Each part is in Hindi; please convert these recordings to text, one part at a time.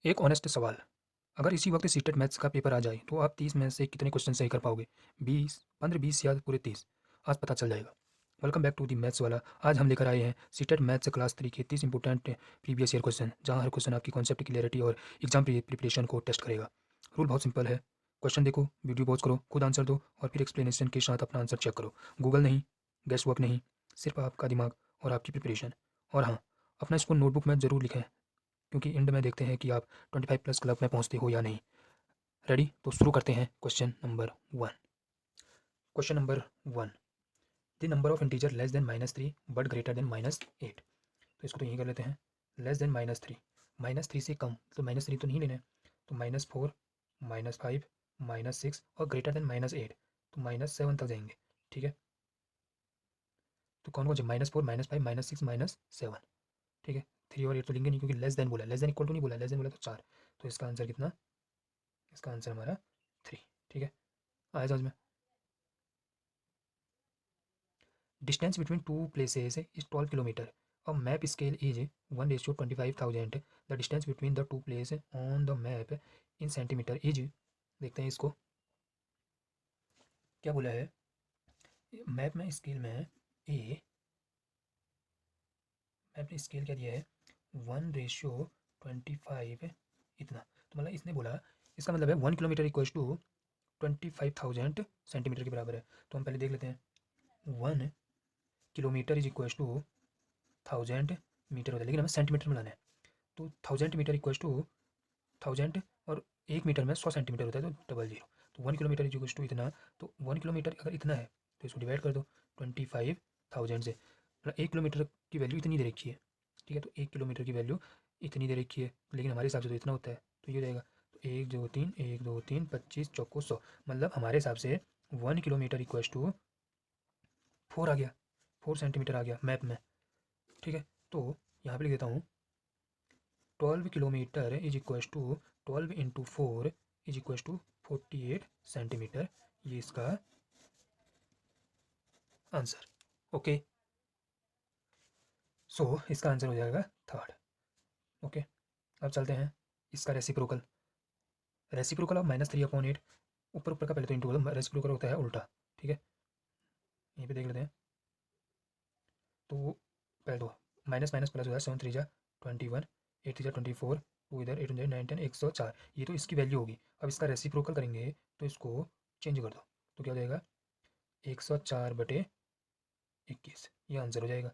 एक ऑनेस्ट सवाल, अगर इसी वक्त सीटेट मैथ्स का पेपर आ जाए तो आप 30 में से कितने क्वेश्चन सही कर पाओगे? 20, 15, 20 या पूरे 30? आज पता चल जाएगा। Welcome back to the maths वाला। आज हम लेकर आए हैं सीटेट मैथ्स क्लास 3 के 30 इंपॉर्टेंट प्रीवियस ईयर क्वेश्चन, जहां हर क्वेश्चन आपकी कॉन्सेप्ट क्लियरिटी और एग्जाम प्रिपरेशन को टेस्ट करेगा। रूल बहुत सिंपल है। क्वेश्चन देखो, वीडियो पॉज करो, खुद आंसर दो और फिर एक्सप्लेनेशन के साथ अपना आंसर चेक करो। गूगल नहीं, गेस्ट वर्क नहीं, सिर्फ आपका दिमाग और आपकी प्रिपरेशन। और हाँ, अपना इसको नोटबुक में ज़रूर लिखें, क्योंकि एंड में देखते हैं कि आप 25 प्लस क्लब में पहुंचते हो या नहीं। रेडी? तो शुरू करते हैं question number 1। Question number 1, the number of integer less than -3 but greater than -8। तो इसको तो यहीं कर लेते हैं। लेस देन -3, -3 से कम, तो -3 तो नहीं लेना है, तो -4, -5, -6 और ग्रेटर देन -8, तो -7 तक जाएंगे। ठीक है, तो कौन कौन से -4, -5, -6, -7? ठीक है, 3 और 8 तो लेंगे नहीं, क्योंकि लेस देन बोला, लेस देन इक्वल टू नहीं बोला, लेस देन बोला तो 4। तो इसका आंसर कितना? इसका आंसर हमारा 3। ठीक है, आया समझ में? Distance between two places is 12 kilometer. A map scale is 1:25,000. The distance between the two places on the map in centimeter is, देखते हैं इसको क्या बोला है। मैप में स्केल में ए, मैप ने स्केल क्या दिया है? 1:25 इतना। तो मतलब इसने बोला, इसका मतलब है 1 किलोमीटर इक्वल्स टू 25,000 सेंटीमीटर के बराबर है। तो हम पहले देख लेते हैं। 1 kilometre is equals to 1000 metre होता है, लेकिन हमें सेंटीमीटर में लाना है। तो 1000 मीटर इक्वल्स टू 1000, और 1 मीटर में 100 सेंटीमीटर होता है, तो 00। तो 1 किलोमीटर इक्वल्स टू इतना। तो 1 किलोमीटर अगर इतना है तो इसको डिवाइड कर दो 25,000 से। मतलब 1 किलोमीटर की वैल्यू इतनी दे रखी है। ठीक है, तो 1 किलोमीटर की वैल्यू इतनी दे रखी है, लेकिन हमारे हिसाब से तो इतना होता है, तो ये हो जाएगा। तो 1 2 3 25 चौको 100, मतलब हमारे हिसाब से 1 किलोमीटर इक्वल्स टू 4 आ गया, 4 सेंटीमीटर आ गया मैप में। ठीक है, तो यहाँ पे लिख देता हूँ 12 kilometre is equals to 12 × 4 is equals to 48 centimetre. ये इसका आंसर। ओके, सो इसका आंसर हो जाएगा 3rd। ओके, अब चलते हैं इसका रेसिप्रोकल। रेसिप्रोकल ऑफ -3/8, ऊपर ऊपर का पहले तो इंटू, रेसिप्रोकल होता है उल्टा। ठीक है, यहीं पे देख लेते हैं। तो पहले तो माइनस माइनस प्लस हो जाए, 7 3 जा 21, 8 3 जा 24, 2 इधर 8 9 10 104। ये तो इसकी वैल्यू होगी। अब इसका रेसिप्रोकल करेंगे तो इसको चेंज कर दो, तो क्या हो जाएगा? 104/21, ये आंसर हो जाएगा।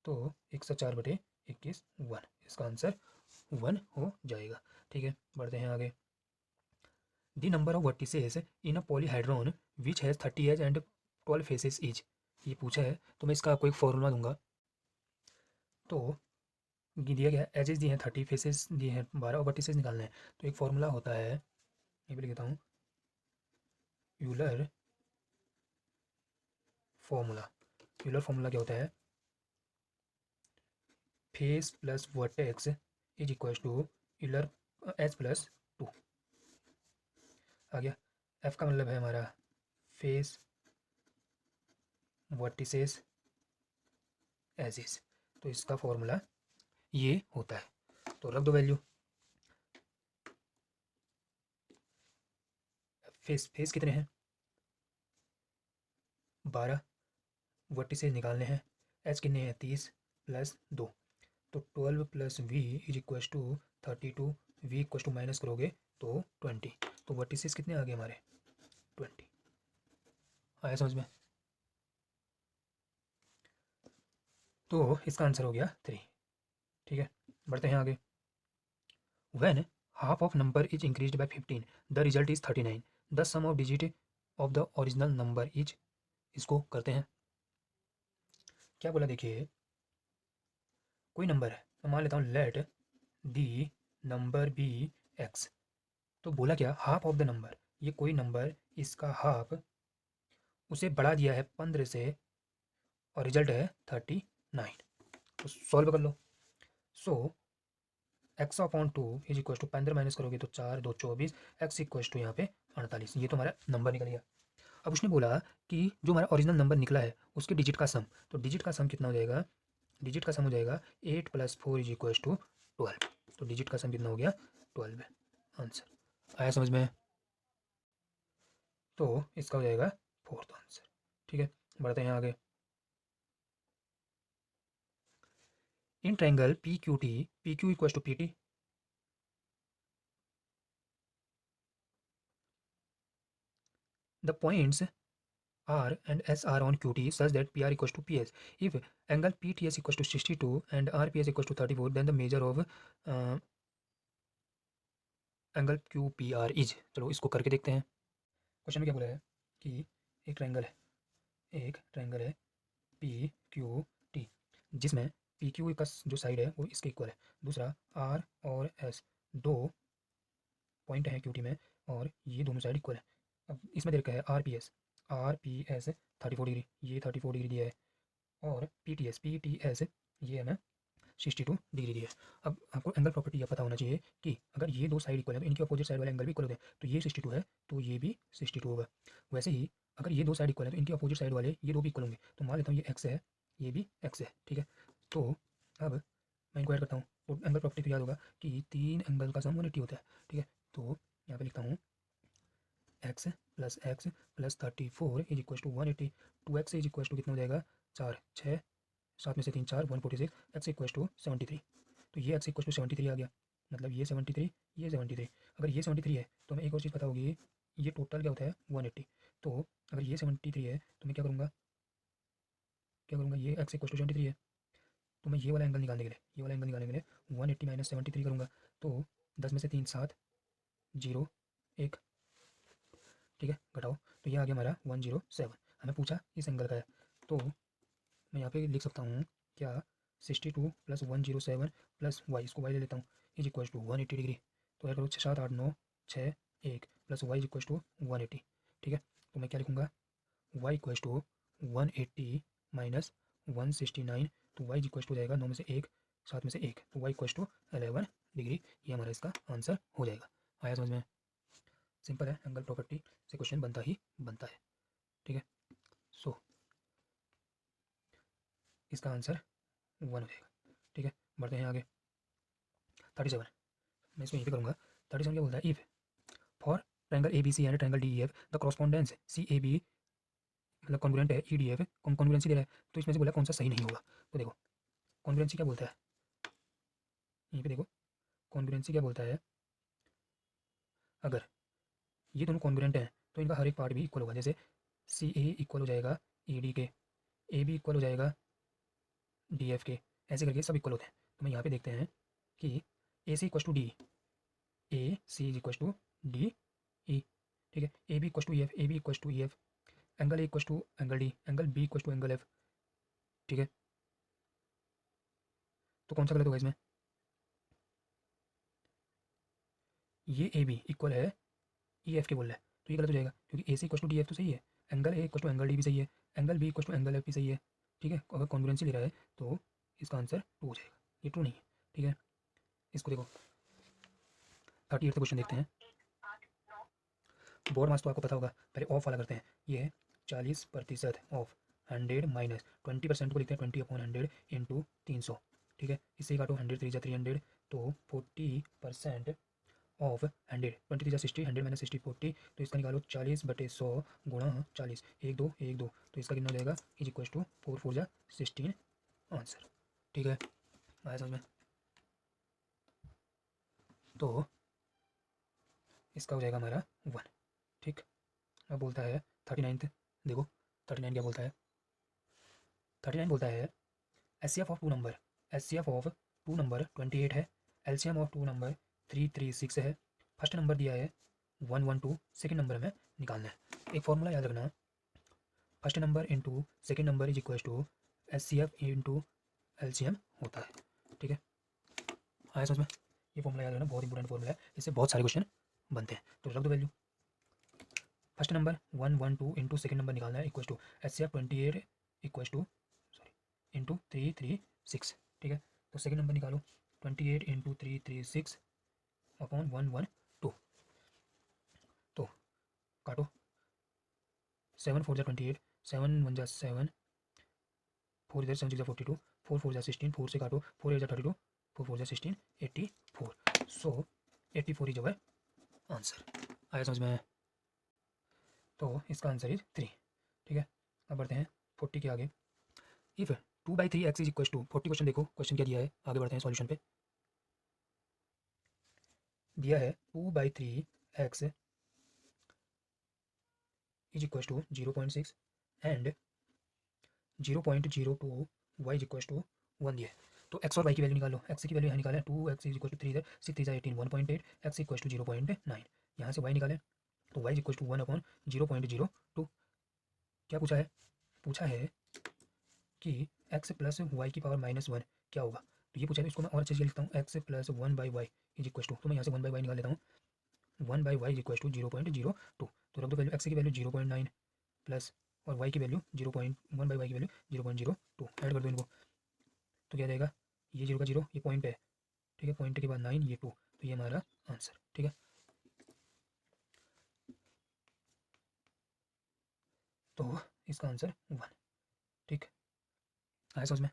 तो 104/21 1, इसका आंसर 1 हो जाएगा। ठीक है, बढ़ते हैं आगे। The number of vertices in a polyhedron which has 30 edges and 12 faces is. ये पूछा है, तो मैं इसका आपको एक फॉर्मूला दूंगा। तो दिया गया एजेस दिए हैं 30, फेसेस दिए हैं 12 और वर्टिसेस निकालने हैं। तो एक फॉर्मूला होता है, ये भी लिखता हूँ, यूलर फॉर्मूला। यूलर फॉर्मूला क्या होता है? Face plus vertex is equal to Euler H plus 2। आ गया। एफ का मतलब है हमारा फेस, वर्टिसेस, एजेस। तो इसका फॉर्मूला ये होता है, तो रख दो वैल्यू। फेस फेस कितने हैं? 12। वर्टिसेस निकालने हैं, एच कितने हैं? 30 प्लस 2, तो 12 plus V is equal to 32। V equal to minus करोगे तो 20। तो वर्टिसेस कितने आ गए हमारे? 20। आया समझ में? तो इसका आंसर हो गया 3। ठीक है, बढ़ते हैं आगे। When half of number is increased by 15 the result is 39। The sum of digit of the original number is. इसको करते हैं। क्या बोला देखिए, कोई नंबर है, मैं मान लेता हूँ let the number be X. तो बोला क्या? हाफ ऑफ द नंबर, ये कोई नंबर, इसका हाफ उसे बढ़ा दिया है 15 से, और रिजल्ट है 39। तो सॉल्व कर लो। So x upon 2 is equal to 15 minus करोगे तो 4 2 24, एक्स इक्वल टू यहाँ पे 48। ये तो हमारा नंबर निकल गया। अब उसने बोला कि जो हमारा ओरिजिनल नंबर निकला है उसके डिजिट का सम। तो डिजिट का सम कितना हो जाएगा? डिजिट का सम हो जाएगा 8 + 4 इज इक्वल टू 12। तो डिजिट का सम कितना हो गया? 12 है आंसर। आया समझ में? तो इसका हो जाएगा फोर्थ आंसर। ठीक है, बढ़ते हैं आगे। In triangle P Q T, P Q equal to P T, the points R and S are on QT such that PR equals to PS. If angle PTS equals to 62 and RPS equals to 34, then the measure of angle QPR is. चलो इसको करके देखते हैं। क्वेश्चन में क्या बोला है कि एक ट्रायंगल है PQT, जिसमें PQ का जो साइड है वो इसके इक्वल है। दूसरा R और S दो पॉइंट हैं QT में और ये दोनों साइड इक्वल है। अब इसमें दे रखा है RPS 34 डिग्री, ये 34 डिग्री दिया है, और PTS ये हमें 62 डिग्री दिया है। अब आपको एंगल प्रॉपर्टी यह पता होना चाहिए कि अगर ये दो साइड इक्वल है तो इनके अपोजिट साइड वाले एंगल भी इक्वल होते हैं। तो ये 62 है तो ये भी 62 होगा। वैसे ही अगर ये दो साइड इक्वल है तो इनके अपोजिट साइड वाले ये दो भी इक्वल होंगे। तो मान लेता हूँ ये एक्स है, ये भी एक्स है। ठीक है, तो अब मैं इनको ऐड करता हूँ तो एंगल प्रॉपर्टी तो याद होगा कि तीन एंगल का सम 180 होता है। ठीक है, तो यहाँ पे लिखता हूँ X plus 34 is equal to 180। 2x is equal to कितना हो जाएगा 4, 6, 7 में से 3 4, 146, एक्स इक्वल टू 73। तो ये एक्स इक्वल टू 73 आ गया, मतलब ये 73, ये 73। अगर ये 73 है तो हमें एक और चीज़ पता होगी, ये टोटल क्या होता है 180। तो अगर ये 73 है तो मैं क्या करूँगा, ये एक्स इक्वल टू 73 है तो मैं ये वाला एंगल निकालने के लिए 180 माइनस 73 करूँगा। तो 10 में से 3 7, 0 1, ठीक है, घटाओ, तो ये आ गया हमारा 107। हमें पूछा इस एंगल का है, तो मैं यहाँ पे लिख सकता हूँ क्या 62 प्लस 107 प्लस वाई, इसको वाई ले लेता हूँ, इज इक्वल टू 180 डिग्री। तो ऐड करो 6 7 8 9 6 1 plus Y is equal to 180। ठीक है, तो मैं क्या लिखूँगा वाई इक्वल टू 180 माइनस 169, तो वाई इक्वल टू हो जाएगा 9 में से 1, 7 में से 1, तो वाई इक्वल टू 11 डिग्री। ये हमारा इसका आंसर हो जाएगा। आया समझ में? सिंपल है, एंगल प्रॉपर्टी से क्वेश्चन बनता ही बनता है। ठीक है, सो इसका आंसर 1 हो जाएगा। ठीक है, बढ़ते हैं आगे। 37 मैं इसमें यहीं पे करूँगा। 37 क्या बोलता है, if for triangle A B C and triangle D E F the correspondence C A B, मतलब कॉन्ग्रुएंट है ई डी एफ, कॉन्ग्रुएंसी दे रहा है, तो इसमें से बोला कौन सा सही नहीं होगा। तो देखो कॉन्ग्रुएंसी क्या बोलता है, यहीं पे देखो कॉन्ग्रुएंसी क्या बोलता है, अगर ये दोनों कॉन्ग्रुएंट हैं तो इनका हर एक पार्ट भी इक्वल होगा। जैसे सी ए इक्वल हो जाएगा ई डी के, ए बी इक्वल हो जाएगा डी एफ के, ऐसे करके सब इक्वल होते हैं। तो मैं यहाँ पे देखते हैं कि A C equal to D, A C is equal to D E. ठीक है, A B equal to E F, A B equal to E F, angle A equal to angle D, angle B equal to angle F. ठीक है, तो कौन सा गलत होगा इसमें, ये ए बी इक्वल है ई एफ के बोल रहा है, तो ये गलत हो जाएगा क्योंकि A C equal to D F तो सही है, angle A equal to angle D भी सही है, angle B equal to angle F भी सही है। ठीक है, अगर कॉन्ग्रुएंसी ले रहा है तो इसका आंसर टू हो जाएगा, ये ट्रू नहीं है। ठीक है, इसको देखो 38 क्वेश्चन देखते हैं। बोर्ड मास तो आपको पता होगा, पहले ऑफ वाला करते हैं। ये है 40% ऑफ 100 माइनस 20% को लिखते हैं 20/100 इंटू 300। ठीक है, इससे ही काटो 100 3 300, तो 40% ऑफ 100, 20 3 60, 100 माइनस 60 40, तो इसका निकालो 40/100 गुणा 40, 1 2 1 2, तो इसका कितना हो जाएगा इज इक्वल टू 4 4 जा 16 आंसर। ठीक है, आया समझ में? तो इसका हो जाएगा हमारा 1। ठीक, अब बोलता है 39th, देखो 39 क्या बोलता है, 39 बोलता है H C F of two number, H C F of two number 28 है, एलसीएम ऑफ टू नंबर 336 है, फर्स्ट नंबर दिया है 112, सेकेंड नंबर हमें निकालना है। एक फॉर्मूला याद रखना, first number into second number is equal to H C F into LCM होता है। ठीक है, आया समझ में? ये फॉर्मूला याद रखना, बहुत इंपॉर्टेंट फॉर्मूला है, इससे बहुत सारे क्वेश्चन बनते हैं। तो रख दो value, first number 112 into second number निकालना है equal to H C F 28 equal to into 336। ठीक है, तो सेकेंड नंबर निकालो 28 इंटू 336 अपॉन 112, तो काटो 7 4 जा 28, 7 1 जा 7, 4 इधर 7 6 जा 42, 4 4 जा 16, 4 से काटो 4 8 जा 32, 4 4 जा 16 84। सो 84 इज अवर आंसर। आया समझ में? तो इसका आंसर इज 3। ठीक है, अब बढ़ते हैं 40 के आगे। If 2/3 x is equal to 40 question देखो, क्वेश्चन क्या दिया है, आगे बढ़ते हैं सॉल्यूशन पे। दिया है 2/3 x is equal to 0.6 and 0.02 y is equal to 1 दिया है। तो x और y की वैल्यू निकालो। x की वैल्यू यहाँ निकालें, 2x इज इक्वल टू 3 इधर, 6 3 18 1.8, x इक्वल टू 0.9। यहाँ से y निकालें तो y इज इक्वल टू 1/0.02। क्या पूछा है? पूछा है कि x प्लस वाई की पावर -1 क्या होगा। तो ये पूछा है, तो इसको मैं और अच्छे से लिखता हूँ, x plus 1/y is equal to, तो मैं यहाँ से 1/y निकाल लेता हूँ, 1/y इज इक्वल टू 0.02। तो रख दो वैल्यू, x की वैल्यू 0.9 प्लस और y की वैल्यू 0.1/y की वैल्यू 0.02, ऐड कर दो इनको। तो क्या जाएगा, ये 0 का 0, ये पॉइंट है, ठीक है, पॉइंट के बाद 9, ये 2, तो ये हमारा आंसर। ठीक है, तो इसका आंसर 1। ठीक, आया समझ में?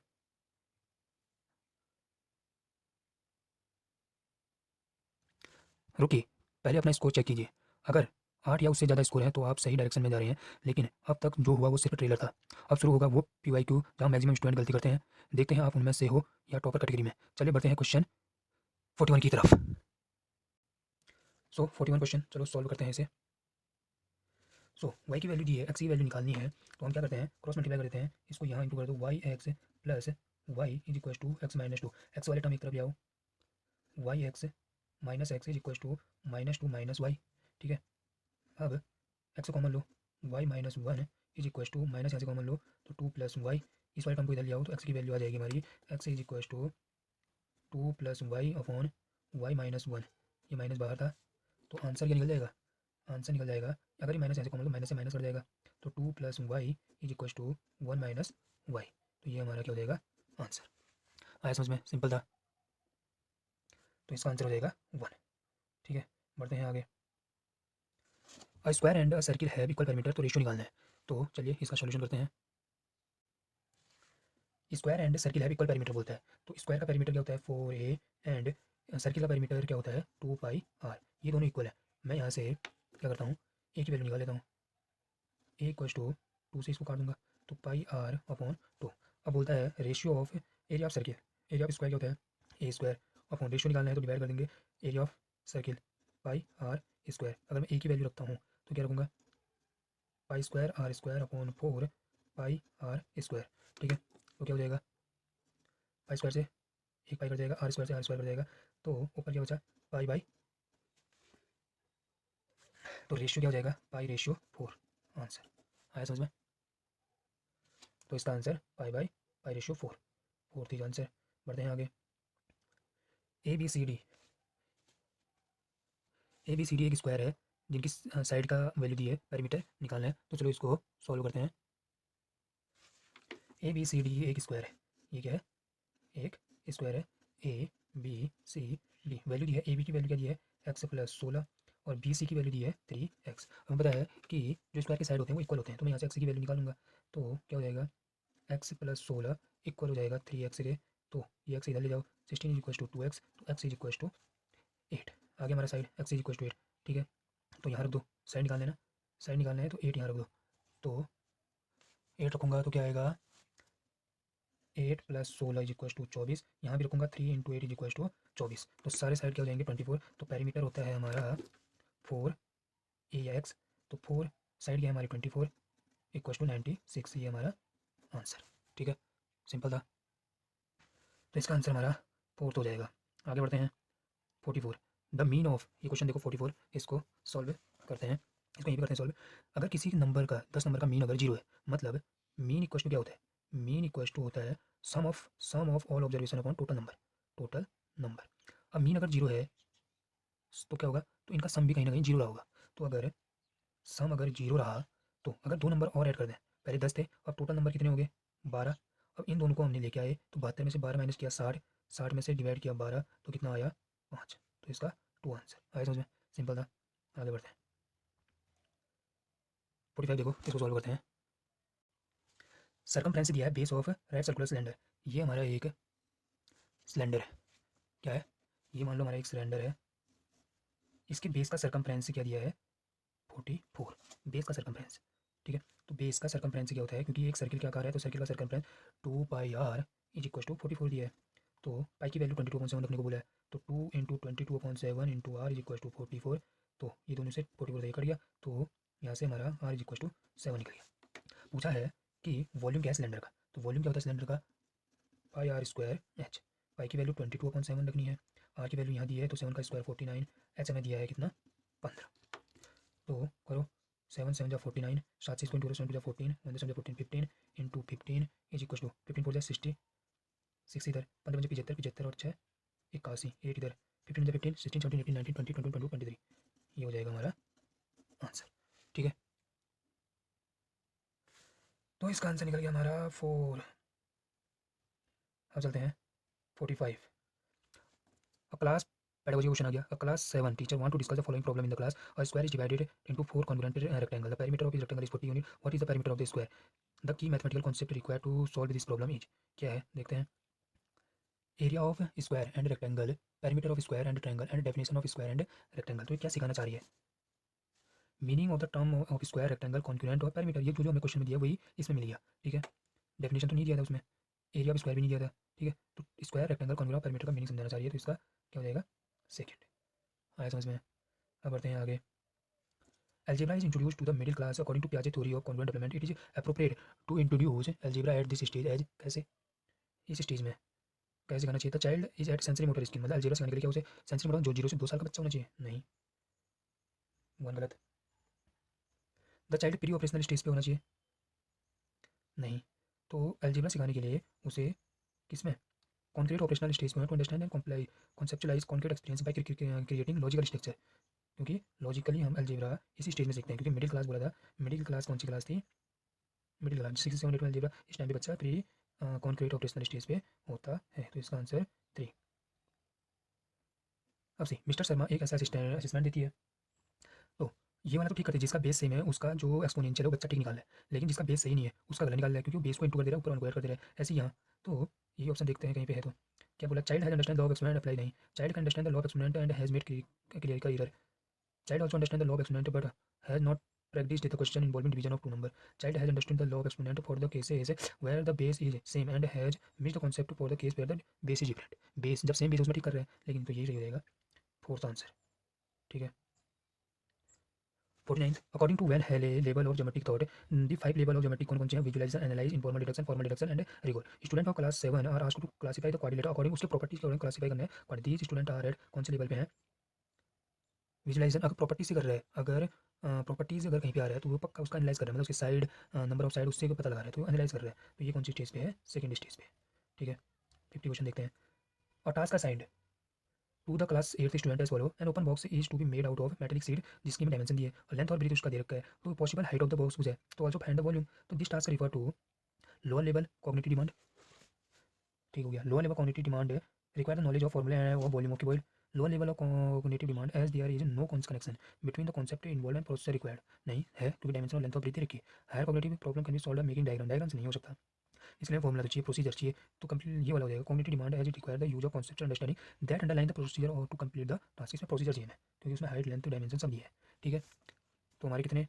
रुकिए, पहले अपना स्कोर चेक कीजिए। अगर 8 या उससे ज़्यादा स्कोर है तो आप सही डायरेक्शन में जा रहे हैं, लेकिन अब तक जो हुआ वो सिर्फ ट्रेलर था। अब शुरू होगा वो PYQ जहाँ मैक्सिमम स्टूडेंट गलती करते हैं। देखते हैं आप उनमें से हो या टॉपर कैटेगरी में। चलिए बढ़ते हैं क्वेश्चन 41 की तरफ। 41 क्वेश्चन, चलो सॉल्व करते हैं इसे। y की वैल्यू दी है, x की वैल्यू निकालनी है, तो हम क्या करते हैं, क्रॉस मल्टीप्लाई कर देते हैं, इसको यहाँ इंटू कर दो, y x plus Y is equal to x minus 2। X वाले टर्म एक तरफ ले आओ, y x minus x is equal to -2 minus y. ठीक है, अब एक्स कॉमन लो, y minus 1 is equal to, minus यहाँ से कॉमन लो तो 2 प्लस वाई, इस वाले टर्म को इधर ले आओ तो एक्स की वैल्यू आ जाएगी हमारी, x is equal to 2 plus y upon y minus 1, ये माइनस बाहर था तो आंसर क्या निकल जाएगा, आंसर निकल जाएगा, अगर ये माइनस यहाँ से कॉमन लो, माइनस से माइनस कट जाएगा, तो 2 plus Y is equal to 1 minus y, तो ये हमारा क्या हो जाएगा, आंसर। आया समझ में? सिंपल था, तो इसका आंसर हो जाएगा 1। ठीक है, बढ़ते हैं आगे। A square and a circle have equal perimeter, तो रेशियो निकालना है, तो चलिए इसका सॉल्यूशन करते हैं। Square and circle have equal perimeter बोलता है, तो स्क्वायर का पेरीमीटर क्या होता है 4a एंड सर्किल का पेरीमीटर क्या होता है 2πr, ये दोनों इक्वल है। मैं यहाँ से क्या करता हूँ, ए की वैल्यू निकाल लेता हूँ, ए इक्वल टू 2 से इसको काट दूंगा तो πr अपॉन 2। अब बोलता है ratio of area of circle, area of square क्या होता है ए स्क्वायर, अपॉन रेशियो निकालना है तो डिवाइड कर देंगे area of circle πr square. अगर मैं ए की वैल्यू रखता हूँ तो क्या रखूँगा, pi square r square upon 4 pi r square. ठीक है, तो क्या हो जाएगा, पाई स्क्वायर से एक पाई कट जाएगा, आर स्क्वायर से आर स्क्वायर कट जाएगा, तो ऊपर क्या बचा, पाई बाई, तो रेशियो क्या हो जाएगा, पाई रेशियो 4, आंसर। आया समझ में? तो इसका answer pi by pi ratio 4, 4 थी आंसर। बढ़ते हैं आगे। A B C D, A B C D एक स्क्वायर है जिनकी साइड का वैल्यू दी है, पेरीमीटर निकालना है, तो चलो इसको सॉल्व करते हैं। ए बी सी डी एक स्क्वायर है, ये क्या है, एक स्क्वायर है, A B C D, value दी है, ए बी की वैल्यू क्या दी है, एक्स प्लस 16 और बी सी की वैल्यू दी है 3x। हमें पता है कि जो स्क्वायर के साइड होते हैं वो इक्वल होते हैं, तो मैं यहाँ से एक्स की वैल्यू निकालूंगा, तो क्या हो जाएगा, एक्स प्लस 16 इक्वल हो जाएगा 3x के, तो ये एक्स इधर ले जाओ, 16 इज इक्वल टू 2x, तो एक्स इज इक्वल टू 8। आगे हमारा side x is equal to 8। ठीक है, तो यहाँ रख दो, साइड निकालना है ना, साइड निकालना है तो 8 यहाँ रख दो, तो 8 रखूँगा तो क्या आएगा, 8 प्लस 16 इज इक्वल टू 24, यहाँ भी रखूँगा 3 इंटू 8 इज इक्वल टू 24, तो सारे साइड क्या हो जाएंगे 24, तो पेरीमीटर होता है हमारा 4 AX, तो 4 साइड क्या है हमारी 24 इक्वल टू 96, ये हमारा आंसर। ठीक है, सिंपल था, तो इसका आंसर हमारा 4 हो जाएगा। आगे बढ़ते हैं 44, द मीन ऑफ, ये क्वेश्चन देखो 44, इसको सॉल्व करते हैं, इसको यहीं पे करते हैं सॉल्व। अगर किसी नंबर का 10 नंबर का मीन अगर 0 है, मतलब मीन इक्वल टू क्या होता है, मीन इक्वल टू होता है sum of all observation upon total number, total number. अब मीन अगर 0 है तो क्या होगा, तो इनका सम भी कहीं ना कहीं 0 रहा होगा, तो अगर सम अगर 0 रहा तो अगर दो नंबर और ऐड कर दें, पहले 10 थे, अब टोटल नंबर कितने हो गए 12, अब इन दोनों को हमने लेके आए तो 72 में से 12 माइनस किया 60, 60 में से डिवाइड किया 12, तो कितना आया 5, तो इसका 2 आंसर। आया समझ में? सिंपल था, आगे बढ़ते हैं। 45 देखो, इसको सॉल्व करते हैं। सर्कमफ्रेंस दिया है base of right circular cylinder, ये हमारा एक सिलेंडर है, क्या है, ये मान लो हमारा एक सिलेंडर है, इसके बेस का सरकमफ्रेंस क्या दिया है 44, बेस का सरकमफ्रेंस। ठीक है, तो बेस का सरकमफ्रेंस क्या होता है, क्योंकि एक सर्किल का आकार है तो सर्किल का circumference 2πr is equal to 44 दिया है। तो पाई की वैल्यू 22/7 रखने को बोला है, तो 2 into 22/7 into r is equal to 44। तो ये दोनों से 44 कट गया, तो यहाँ से हमारा आर इज इक्वल टू 7 निकल गया। पूछा है कि वॉल्यूम क्या है सिलेंडर का, तो वॉल्यूम क्या होता है सिलेंडर का πr²h। पाई की वैल्यू 22/7 रखनी है, आर की वैल्यू यहाँ दी है तो 7 का स्क्वायर 49, एच हमें दिया है कितना 15। तो करो 7 7 जा 49, 7 6 7 7 14, 1 7 14 15 इंटू 15 इज इक्वल टू 15 4 जा 60, 6 इधर 15 5 75, 75 और 6 81, 8 इधर 15 15 16 17 18 19 20 21 22 23। ये हो जाएगा हमारा आंसर। ठीक है, तो इसका आंसर निकल गया हमारा 4। अब चलते हैं 45। अ क्लास पेडागोजी क्वेश्चन आ गया। A class 7 teacher want to discuss the following problem in the class. A square is divided into 4 congruent rectangle. The perimeter of इस rectangle is 40 unit. What is the perimeter of the square? The key mathematical concept required to solve this problem is, क्या है देखते हैं। Area of square and rectangle, perimeter of square and triangle and definition of square and rectangle. तो ये क्या सिखाना चाह रही है? Meaning of the term of square rectangle concurrent और पेरीमीटर, ये जो हमें क्वेश्चन में दिया वही इसमें मिल गया। ठीक है, डेफिनेशन तो नहीं दिया था उसमें, एरिया ऑफ स्क्वायर भी नहीं दिया था। ठीक है, तो स्क्वायर रेक्टेंगल कॉन्क्यूरेंट पेरीमीटर का मीनिंग समझाना चाह रही है, तो इसका क्या हो जाएगा सेकंड। आया समझ में? अब बढ़ते हैं आगे। Algebra is introduced to the middle class according to Piaget theory of congruent development. It is appropriate to introduce algebra at this stage as, कैसे इस स्टेज में कैसे सिखाना चाहिए था? Child is at sensory motor skill, मतलब अलजेब्रा सिखाने के लिए क्या उसे सेंसरी मोटर जो 0 से 2 साल का बच्चा होना चाहिए? नहीं, वन गलत। The child pre operational stage पे होना चाहिए? नहीं, तो अलजेब्रा सिखाने के लिए उसे किस में कॉन्क्रीट ऑपरेशनल स्टेज में to understand and comply conceptualize concrete experience by creating logical structure, क्योंकि लॉजिकली हम अलजेब्रा इसी स्टेज में सीखते हैं। क्योंकि मिडिल क्लास बोला था, मिडिल क्लास कौन सी क्लास थी? मिडिल क्लास 6 7 8 में अलजेब्रा इस टाइम पे बच्चा प्री कॉन्क्रीट ऑपरेशनल स्टेज पे होता है, तो इसका आंसर 3। अब सी मिस्टर शर्मा एक ऐसा असिस्टेंट देती है, तो ये वाला तो ठीक करते हैं, जिसका बेस सेम है उसका जो एक्सपोनेंशियल है वो बच्चा ठीक निकाल है, लेकिन जिसका बेस सही नहीं है उसका गलत निकाल रहा है, क्योंकि बेस को इंटू कर दे रहा है, ऊपर वन को ऐड कर दे रहा है। ऐसे ही यहाँ तो ये ऑप्शन देखते हैं कहीं पे है, तो क्या बोला? Child has understand the law of exponent apply, नहीं। Child can understand the law of exponent and has made clear error. Child also understand the law of exponent but has not practiced the question involving division of two number. Child has understood the law of exponent for the cases where the base is same and has missed the concept for the case where the base is different. base जब सेम बेस उसमें ठीक कर रहे हैं, लेकिन तो यही सही हो जाएगा फोर्थ आंसर। ठीक है, 49 according to van Hiele level of geometric thought, the 5 level of geometric कौन कौन से हैं? Visualisation, analyse, informal deduction, formal deduction and rigour. Student of class 7 are asked to classify the quadrilateral according, उसके प्रॉपर्टीज के अकॉर्डिंग क्लासिफाई करना है। दीज स्टूडेंट आर एट कौन से लेवल पे हैं? विजुअलाइजेशन, अगर प्रॉपर्टी से कर रहा है, अगर प्रॉपर्टीज अगर कहीं पे आ रहा है तो वो पक्का उसका एनालाइज कर रहा है, मतलब उसकी साइड नंबर ऑफ साइड उससे पता लगा रहा है, तो एनालाइज कर रहा है। तो ये कौन सी स्टेज पे है? सेकंड स्टेज पे। ठीक है, 50 क्वेश्चन देखते हैं। और task assigned to the class 8th student as follow, an open box is to be made out of metallic sheet, जिसकी में डायमेंशन दी है और लेंथ और ब्रीथ उसका दे रखा है, तो possible height of the box है, तो ऑल्सो फाइंड द वॉल्यूम। तो this task refer to lower level cognitive demand. ठीक हो गया, lower level cognitive demand require the knowledge of formula और वॉल्यूम ऑफ की बॉइल। Lower level of cognitive demand as there is no connection between the concept involve and processor required, नहीं है क्योंकि डायमेंशन और लेंथ ऑफ ब्रीथ रखी है। Higher cognitive problem can be solve making diagram, diagram से नहीं हो सकता, इसलिए फॉर्मूला तो चाहिए, प्रोसीजर चाहिए। तो कंप्लीट ये वाला हो जाएगा, cognitive demand as it require the use of concept understanding that underline the procedure और टू कंप्लीट द टास्क। इसमें प्रोसीजर चाहिए, क्योंकि उसमें हाइट लेंथ डायमेंशन सब दिया है। ठीक है, तो हमारे कितने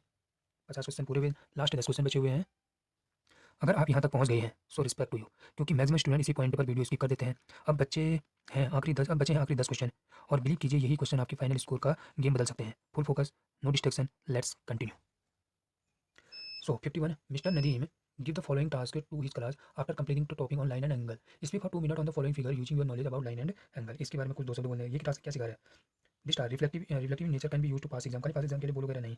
50 क्वेश्चन पूरे हुए, लास्ट 10 क्वेश्चन बचे हुए हैं। अगर आप यहाँ तक पहुँच गए हैं सो रिस्पेक्ट टू यू, क्योंकि मैक्सिमम स्टूडेंट इसी पॉइंट पर वीडियो स्किप कर देते हैं। अब बच्चे हैं आखिरी 10, अब बचे हैं आखिरी 10 क्वेश्चन, और बिलीव कीजिए यही क्वेश्चन आपके फाइनल स्कोर का गेम बदल सकते हैं। Full focus, no distraction, let's continue. So 51 mister Nadeem give the following task to his class after completing the topic on line and angle. Speak for 2 minutes on the following figure using your knowledge about line and angle. इसके बारे में कुछ दो शब्द बोलने हैं। ये टास्क क्या सिखा रहा है? This task reflective nature can be use to pass exam, खाली पास एग्जाम के लिए बोलो वगैरह नहीं।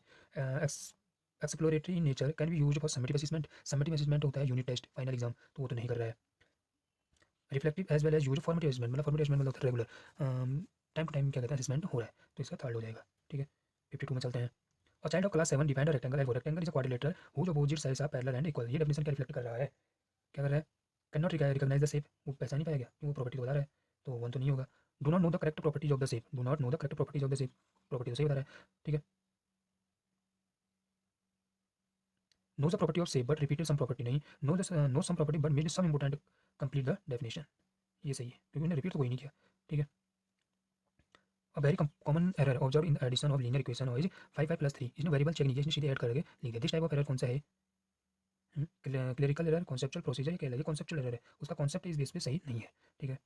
Exploratory nature can be use for summative assessment, summative assessment होता है यूनिट टेस्ट फाइनल एग्जाम, तो वो तो नहीं कर रहा है। Reflective as well as use formative assessment, मतलब फॉर्मेटिव असेसमेंट मतलब रेगुलर टाइम टू टाइम क्या कहते हैं असेसमेंट हो रहा है, तो इसका थर्ड हो जाएगा। ठीक है, 52 में चलते हैं। और child of class 7 defined rectangle as rectangle is a quadrilateral whose opposite sides are parallel and equal. ये डेफिनेशन क्या रिफ्लेक्ट कर रहा है? क्या कर रहा है? Can not recognize the shape, वो पहचान नहीं पाएगा, वो प्रॉपर्टी बता रहा है, तो वन तो नहीं होगा। Do not know the correct properties of the shape, do not know the correct properties of the shape, property तो सही बता रहा है। ठीक है, know the property of shape but repeated some property, नहीं। Know some property but made some important complete the definition, ये सही है क्योंकि उन्होंने रिपीट तो कोई नहीं किया। ठीक है, a very common error observe in addition of linear equation is 5 plus 3। इसने वेरिएबल चेक नहीं किया, इसने सीधे ऐड करके लिख दिया। दिस टाइप ऑफ एरर कौन सा है? क्लेरिकल एरर, कॉन्सेप्चुअल प्रोसीजर, क्या लगे कॉन्सेप्चुअल एरर है, उसका कॉन्सेप्ट इस बेस पे सही नहीं है। ठीक है,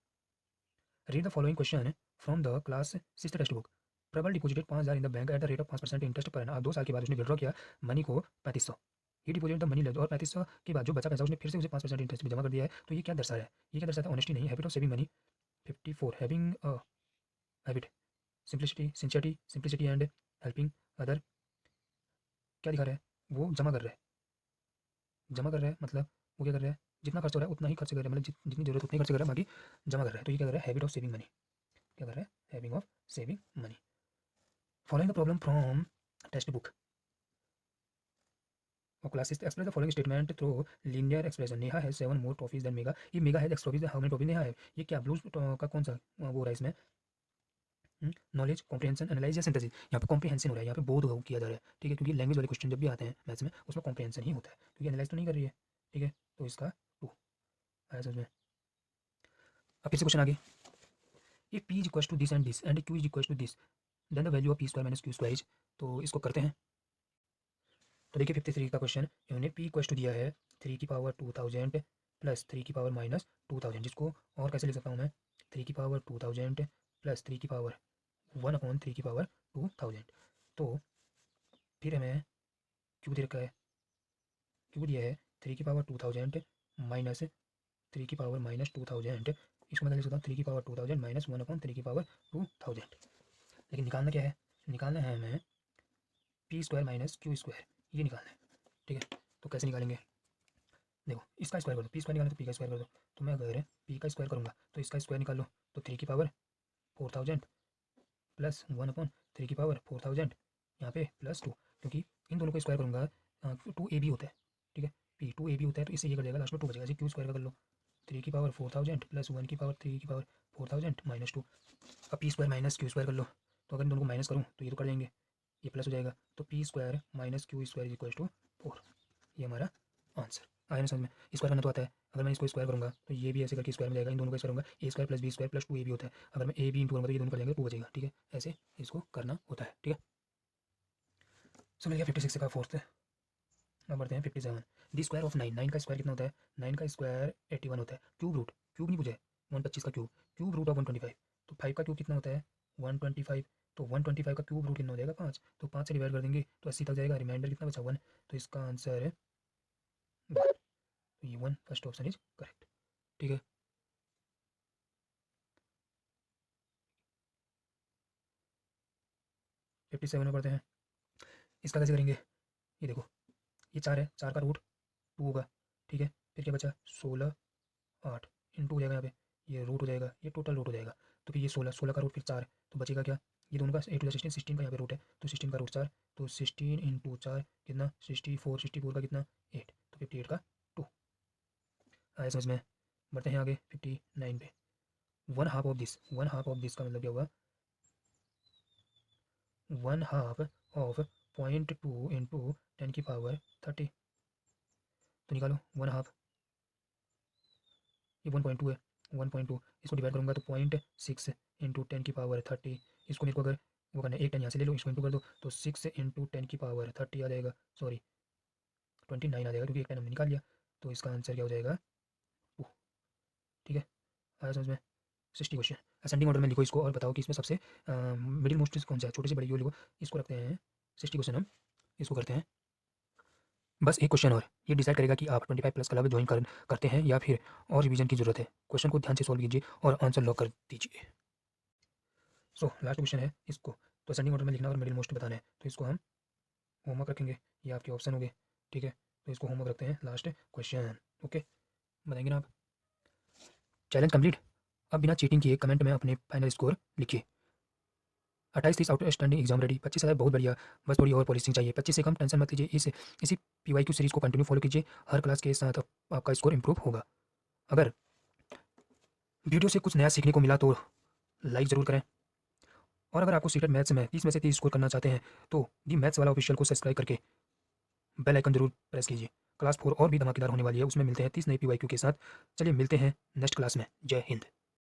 read the following question from the class 6th text book. Prabal deposited 5,000 in the bank at the rate of 5% interest per annum. 2 साल के बाद उसने विड्रॉ किया मनी को 3500। ही डिपोजिट द मनी लेफ्ट, और 3500 के बाद जो बचा पैसा उसने फिर से उसे 5% इंटरेस्ट में जमा कर दिया है। तो ये क्या दर्शा है? ये क्या दर्शाता है? ऑनेस्टी नहीं, habit of saving money. 54 having a habit, simplicity, sincerity, simplicity and helping other. क्या दिखा रहा है? वो जमा कर रहा है, जमा कर रहा है मतलब वो क्या कर रहा है? जितना खर्च हो रहा है उतना ही खर्च कर रहा है, मतलब जितनी जरूरत उतनी खर्च कर रहा है, बाकी जमा कर रहा है। तो ये क्या कर रहा है? Habit of saving money. क्या कर रहा है? Having of saving money. Following the problem from text book और classes express the following statement through linear expression. Neha has 7 more trophies than Megha. ये Megha has x trophies, how many trophy Neha है? ये क्या ब्लूज का कौन सा वो हो रहा है इसमें? नॉलेज, कॉम्प्रिहेंशन, एनालाइज या सिंथेसिस? यहाँ पे कॉम्प्रिहेंशन हो रहा है, यहाँ पे बोध किया जा रहा है। ठीक है, क्योंकि लैंग्वेज वाले क्वेश्चन जब भी आते हैं मैथ्स में उसमें कॉम्प्रिहेंशन ही होता है, क्योंकि एनालाइज तो नहीं कर रही है। ठीक है, तो इसका 2 आया समझ में। अब फिर से क्वेश्चन आगे। If p is equal to this and q is equal to this, then the value of p square minus q square is. तो इसको करते हैं। तो देखिए 53 का क्वेश्चन, इन्होंने p इक्वल टू दिया है 3 की पावर 2000 प्लस 3 की पावर माइनस 2000, जिसको और कैसे लिख सकता हूँ मैं? 3 की पावर 2000 प्लस 3 की पावर 1/3 की पावर 2000। तो फिर हमें क्यू दे रखा है, क्यू दिया है 3 की पावर 2000 माइनस 3 की पावर माइनस 2000। इसको मैं लिख सकता हूँ 3 की पावर 2000 माइनस 1/3 की पावर 2000। लेकिन निकालना क्या है? निकालना है हमें P square minus q square, ये निकालना है। ठीक है, तो कैसे निकालेंगे? देखो इसका स्क्वायर कर दो, पी स्क्वायर निकालना तो पी का स्क्वायर कर दो। तो मैं अगर पी का स्क्वायर करूँगा तो इसका स्क्वायर निकाल लो, तो 3 की पावर 4000 प्लस 1/3 की पावर 4000, यहाँ पे प्लस 2, क्योंकि इन दोनों को स्क्वायर करूँगा 2ab होता है। ठीक है, पी 2ab होता है, तो इससे ये कर जाएगा, लास्ट में 2 बचेगा। इसे क्यू स्क्वायर का कर लो, 3 की पावर 4000 प्लस 1 की पावर 3 की पावर 4000 माइनस 2। अब P square minus q square कर लो, तो अगर इन दोनों को माइनस करूँ तो ये तो कर जाएंगे, ये प्लस हो जाएगा। तो p square minus q square is equal to 4। ये हमारा आंसर आया ना समझ में? स्क्वायर करना तो आता है। अगर मैं इसको स्क्वायर करूँगा तो ये भी ऐसे करके स्क्वायर में जाएगा, इन दोनों का स्क्वायर होगा, A square plus B square plus 2ab होता है। अगर मैं ए बी इंटू करूँगा तो ये दोनों कर जाएंगे, 2 बचेगा। ठीक है, ऐसे इसको करना होता है। ठीक है, समझ गया? 56 का फोर्थ। अब बढ़ते हैं 57। दी स्क्वायर ऑफ 9, 9 का स्क्वायर कितना होता है? 9 का स्क्वायर 81 होता है। क्यूब रूट, क्यूब नहीं पूछे, 125 का क्यूब, क्यूब रूट ऑफ 125। तो 5 का क्यूब कितना होता है? 125। तो 125 का क्यूब रूट कितना हो जाएगा? 5। तो 5 से डिवाइड कर देंगे तो 80 तक जाएगा, रिमाइंडर कितना बचा? 1। तो इसका आंसर है 1। तो ये 1 फर्स्ट ऑप्शन इज करेक्ट। ठीक है, फिफ्टी सेवन में पढ़ते हैं। इसका कैसे करेंगे? ये देखो, ये 4 है, 4 का रूट 2 होगा। ठीक है, फिर क्या बचा? 16 8 इंटू हो जाएगा, यहाँ पे ये रूट हो जाएगा, ये टोटल रूट हो जाएगा। तो फिर ये 16, 16 का रूट फिर 4, तो बचेगा क्या? ये दोनों का 8 16, 16 का यहाँ पे रूट है, तो 16 का रूट 4, तो 16 इंटू 4 कितना? 64, 64 का कितना? 8, तो 58 का 2। आया समझ में? बढ़ते हैं आगे 59 पे। One half of this, one half of this का मतलब क्या हुआ? वन हाफ ऑफ 0.2 इंटू 10 की पावर 30। तो निकालो वन हाफ, ये 1.2 है, 1.2 इसको डिवाइड करूँगा तो 0.6 इंटू 10 की पावर 30। इसको मेरे को अगर वो करना है, एक 10 यहाँ से ले लो, इसको इंटू कर दो, तो 6 इंटू 10 की पावर 30 आ जाएगा, सॉरी 29 आ जाएगा, क्योंकि एक 10 हमने निकाल लिया। तो इसका आंसर क्या हो जाएगा? 2। ठीक है, आया समझ में? 60 क्वेश्चन असेंडिंग ऑर्डर में लिखो इसको, और बताओ कि इसमें सबसे मिडिल मोस्ट कौन सा है, छोटी से बड़ी, यो लिखो। इसको रखते हैं 60 क्वेश्चन, हम इसको करते हैं बस एक क्वेश्चन और, ये डिसाइड करेगा कि आप 25 प्लस क्लब ज्वाइन करते हैं या फिर और रिवीजन की जरूरत है। क्वेश्चन को ध्यान से सॉल्व कीजिए और आंसर लॉक कर दीजिए। सो लास्ट क्वेश्चन है, इसको तो असेंडिंग ऑर्डर में लिखना और मिडिल मोस्ट बताना है। तो इसको हम होमवर्क रखेंगे, ये आपके ऑप्शन हो गए। ठीक है, तो इसको होमवर्क रखते हैं, लास्ट क्वेश्चन। ओके, बताएंगे ना आप? Challenge complete. अब बिना चीटिंग किए कमेंट में अपने फाइनल स्कोर लिखिए। 28-30 आउटस्टैंडिंग एग्जाम रेडी। 25,000 बहुत बढ़िया, बस थोड़ी और पॉलिशिंग चाहिए। 25 से कम टेंशन मत लीजिए, इसी PYQ सीरीज़ को कंटिन्यू फॉलो कीजिए, हर क्लास के साथ आपका स्कोर इंप्रूव होगा। अगर वीडियो से कुछ नया सीखने को मिला तो लाइक ज़रूर करें, और अगर आपको सीटेट मैथ्स में 30 में से 30 स्कोर करना चाहते हैं तो दी मैथ्स वाला ऑफिशियल को सब्सक्राइब करके बेल आइकन जरूर प्रेस कीजिए। क्लास 4 और भी धमाकेदार होने वाली है, उसमें मिलते हैं 30 नए PYQ के साथ। चलिए मिलते हैं नेक्स्ट क्लास में। जय हिंद।